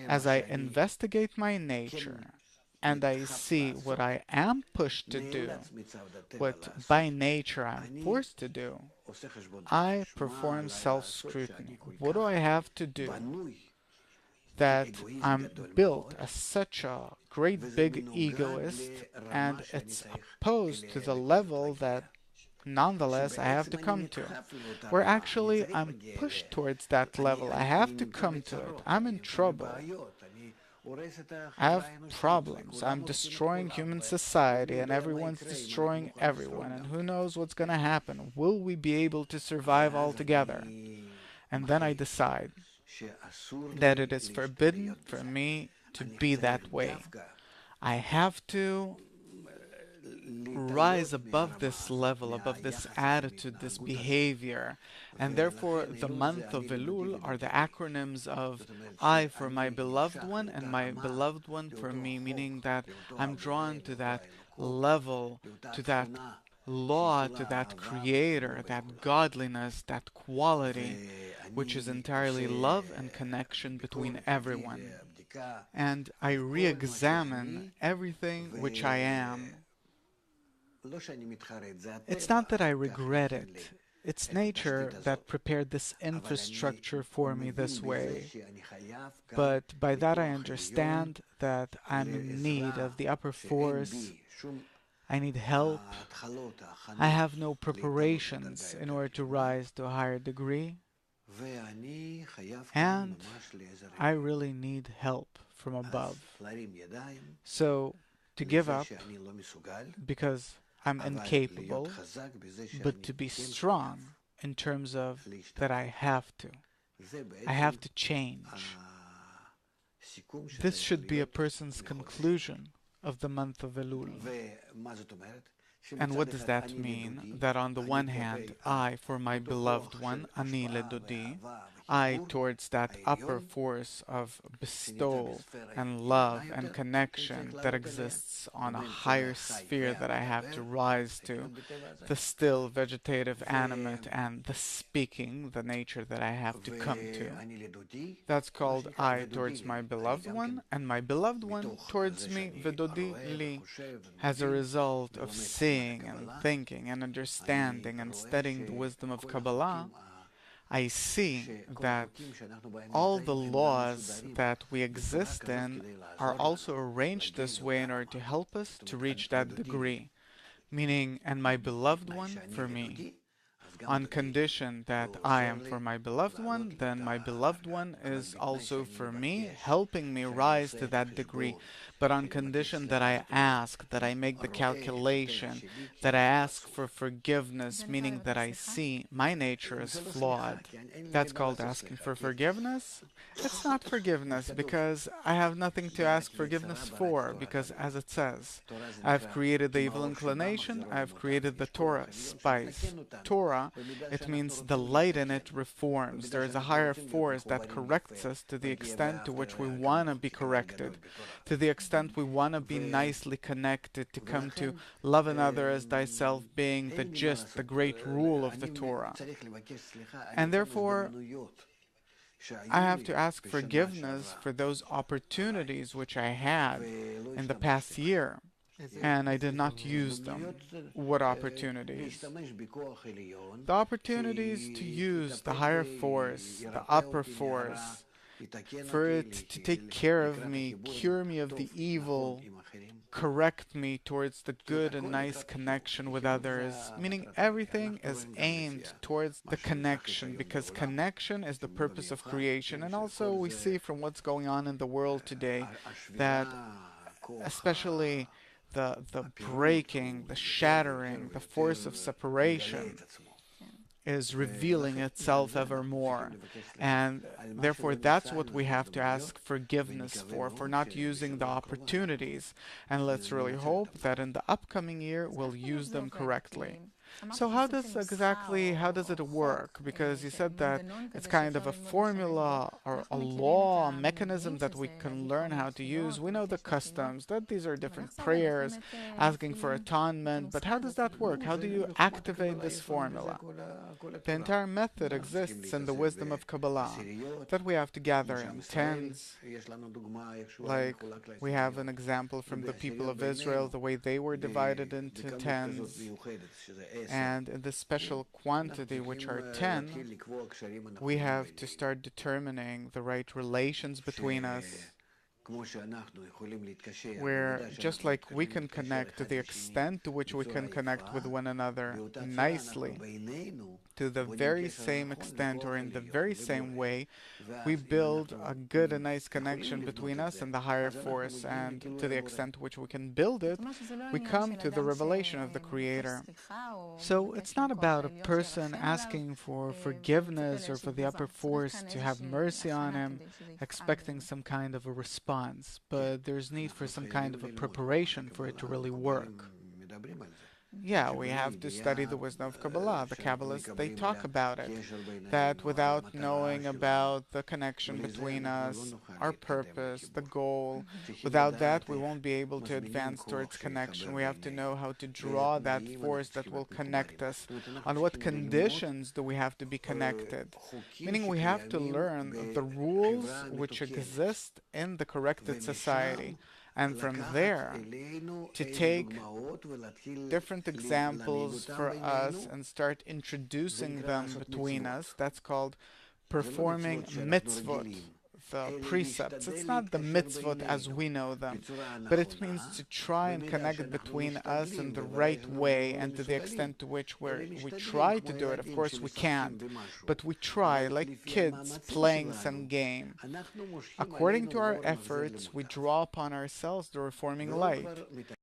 As I investigate my nature and I see what I am pushed to do, what by nature I'm forced to do, I perform self-scrutiny. What do I have to do that I'm built as such a great big egoist and it's opposed to the level that nonetheless I have to come to? Where actually I'm pushed towards that level. I have to come to it. I'm in trouble. I have problems. I'm destroying human society and everyone's destroying everyone. And who knows what's going to happen? Will we be able to survive all together? And then I decide that it is forbidden for me to be that way. I have to rise above this level, above this attitude, this behavior. And therefore, the month of Elul are the acronyms of I for my beloved one and my beloved one for me, meaning that I'm drawn to that level, to that law, to that creator, that godliness, that quality, which is entirely love and connection between everyone. And I re examine everything which I am. It's not that I regret it. It's nature that prepared this infrastructure for me this way. But by that I understand that I'm in need of the upper force. I need help. I have no preparations in order to rise to a higher degree. And I really need help from above. So, to give up, because I'm incapable, but to be strong in terms of that I have to. I have to change. This should be a person's conclusion of the month of Elul. And what does that mean? That on the one hand, I for my beloved one, ani ledodi, I towards that upper force of bestowal and love and connection that exists on a higher sphere that I have to rise to, the still vegetative animate and the speaking, the nature that I have to come to. That's called I towards my beloved one, and my beloved one towards me, vedodi li, as a result of seeing and thinking and understanding and studying the wisdom of Kabbalah. I see that all the laws that we exist in are also arranged this way in order to help us to reach that degree. Meaning, and my beloved one for me. On condition that I am for my beloved one, then my beloved one is also for me, helping me rise to that degree. But on condition that I ask, that I make the calculation, that I ask for forgiveness, meaning that I see my nature is flawed. That's called asking for forgiveness? It's not forgiveness, because I have nothing to ask forgiveness for, because as it says, I've created the evil inclination, I've created the Torah, spice. Torah, it means the light in it reforms. There is a higher force that corrects us to the extent to which we want to be corrected, to the extent we want to be nicely connected, to come to love another as thyself being the gist, the great rule of the Torah. And therefore, I have to ask forgiveness for those opportunities which I had in the past year, and I did not use them. What opportunities? The opportunities to use the higher force, the upper force, for it to take care of me, cure me of the evil, correct me towards the good and nice connection with others, meaning everything is aimed towards the connection, because connection is the purpose of creation. And also we see from what's going on in the world today that especially the breaking, the shattering, the force of separation is revealing itself ever more. And therefore, that's what we have to ask forgiveness for not using the opportunities. And let's really hope that in the upcoming year, we'll use them correctly. So how does it work? Because you said that it's kind of a formula or a law, a mechanism that we can learn how to use. We know the customs, that these are different prayers, asking for atonement, but how does that work? How do you activate this formula? The entire method exists in the wisdom of Kabbalah, that we have to gather in tens, like we have an example from the people of Israel, the way they were divided into tens, and in the special quantity, which are 10, we have to start determining the right relations between us, where just like we can connect to the extent to which we can connect with one another nicely, to the very same extent or in the very same way, we build a good and nice connection between us and the higher force, and to the extent to which we can build it, we come to the revelation of the Creator. So it's not about a person asking for forgiveness or for the upper force to have mercy on him, expecting some kind of a response, but there's need for some kind of a preparation for it to really work. Yeah, we have to study the wisdom of Kabbalah. The Kabbalists, they talk about it, that without knowing about the connection between us, our purpose, the goal, without that we won't be able to advance towards connection. We have to know how to draw that force that will connect us. On what conditions do we have to be connected? Meaning we have to learn the rules which exist in the corrected society. And from there, to take different examples for us and start introducing them between us. That's called performing mitzvot, the precepts. It's not the mitzvot as we know them, but it means to try and connect between us in the right way, and to the extent to which we try to do it. Of course, we can't, but we try, like kids playing some game. According to our efforts, we draw upon ourselves the reforming light.